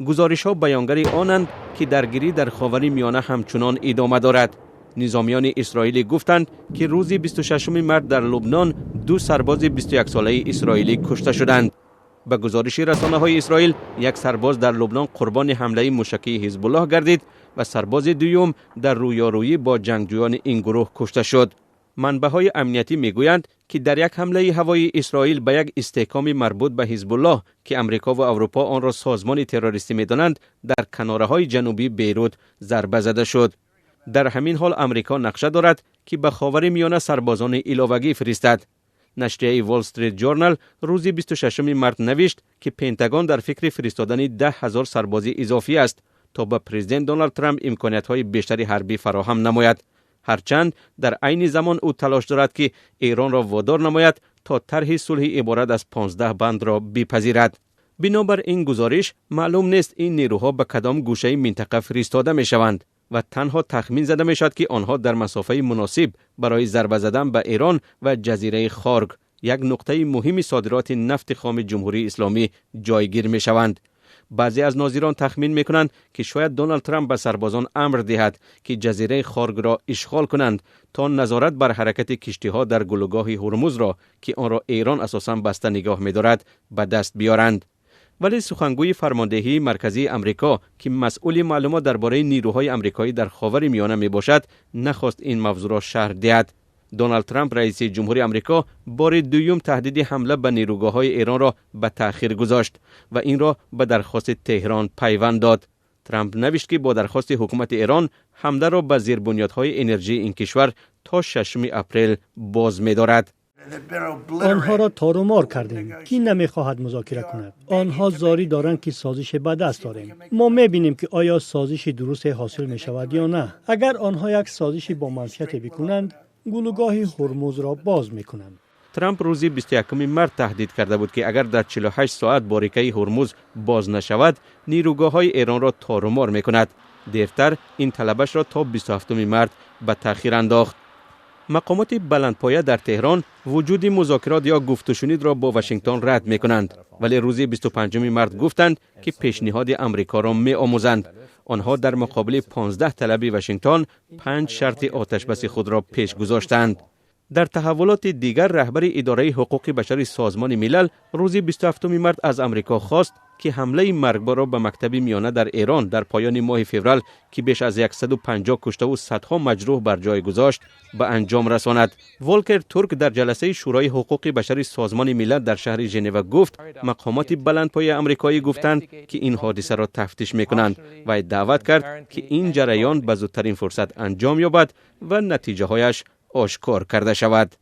گزارش‌ها بیانگر آنند که درگیری در خاورمیانه همچنان ادامه دارد. نظامیان اسرائیلی گفتند که روز 26 مارس در لبنان 2 سرباز 21 ساله اسرائیلی کشته شدند. به گزارش رسانه‌های اسرائیل، یک سرباز در لبنان قربان حمله موشکی حزب الله گردید و سرباز دوم در رویارویی با جنگجویان این گروه کشته شد. منبع‌های امنیتی میگویند که در یک حمله هوایی اسرائیل به یک استحکام مربوط به حزب الله که امریکا و اروپا آن را سازمان تروریستی می‌دانند، در کناره‌های جنوبی بیروت ضربه زده شد. در همین حال امریکا نقشه دارد که به خاورمیانه سربازان علاوه‌ای فرستد. نشریه وال استریت جورنال روز 26 مارس نوشت که پنتاگون در فکر فرستادن 10,000 سرباز اضافی است تا به پرزیدنت دونالد ترامپ امکانات‌های بیشتری حربی فراهم نماید. هرچند در عین زمان او تلاش دارد که ایران را وادار نماید تا طرح صلح عبارت از 15 بند را بپذیرد. بنابر این گزارش معلوم نیست این نیروها به کدام گوشه منطقه فرستاده می شوند و تنها تخمین زده می شود که آنها در مسافه مناسب برای ضربه زدن به ایران و جزیره خارگ، یک نقطه مهم صادرات نفت خام جمهوری اسلامی، جایگیر می شوند. بعضی از ناظران تخمین می کنند که شاید دونالد ترامپ به سربازان امر دهد که جزیره خارگ را اشغال کنند تا نظارت بر حرکت کشتی ها در گلوگاه هرمز را که آن را ایران اساساً بسته نگاه می دارد به دست بیارند. ولی سخنگوی فرماندهی مرکزی امریکا که مسئول معلومات درباره نیروهای امریکایی در خاورمیانه می باشد، نخواست این موضوع را شرح دهد. دونالد ترامپ رئیس جمهوری امریکا بار دوم تهدید حمله به نیروگاه‌های ایران را به تأخیر گذاشت و این را به درخواست تهران پیوند داد. ترامپ نوشت که با درخواست حکومت ایران حمله را به زیربنیادهای انرژی این کشور تا 6 اپریل باز می‌دارد. آنها را تارومار کردیم کی نمیخواهد مذاکره کند. آنها زاری دارند که سازش به دست داریم. ما میبینیم که آیا سازش درست حاصل می شود یا نه. اگر آنها یک سازش با منشأت بکنند، گلوگاه هرمز را باز میکنند. ترامپ روز 21 مارس تهدید کرده بود که اگر در 48 ساعت باریکه هرمز باز نشود، نیروگاه‌های ایران را تارومار میکند. دیرتر این طلبش را تا 27 مارس به تأخیر انداخت. مقامات بلندپایه در تهران وجود مذاکرات یا گفت و شنید را با واشنگتن رد میکنند، ولی روز 25 مارس گفتند که پیشنهاد امریکا را میآموزند. آنها در مقابل 15 طلب واشنگتن 5 شرط آتشبس خود را پیش گذاشتند. در تحولات دیگر، رهبر اداره حقوق بشر سازمان ملل روز 27 مارس از امریکا خواست که حمله مرگبار را به مکتب میانه در ایران در پایان ماه فوریه که بیش از 150 کشته و صدها مجروح بر جای گذاشت به انجام رساند. ولکر تورک در جلسه شورای حقوق بشر سازمان ملل در شهر ژنو گفت مقامات بلندپایه آمریکایی گفتند که این حادثه را تفتیش میکنند و دعوت کرد که این جریان به زودترین فرصت انجام یابد و نتیجه هایش آشکار کرده شود.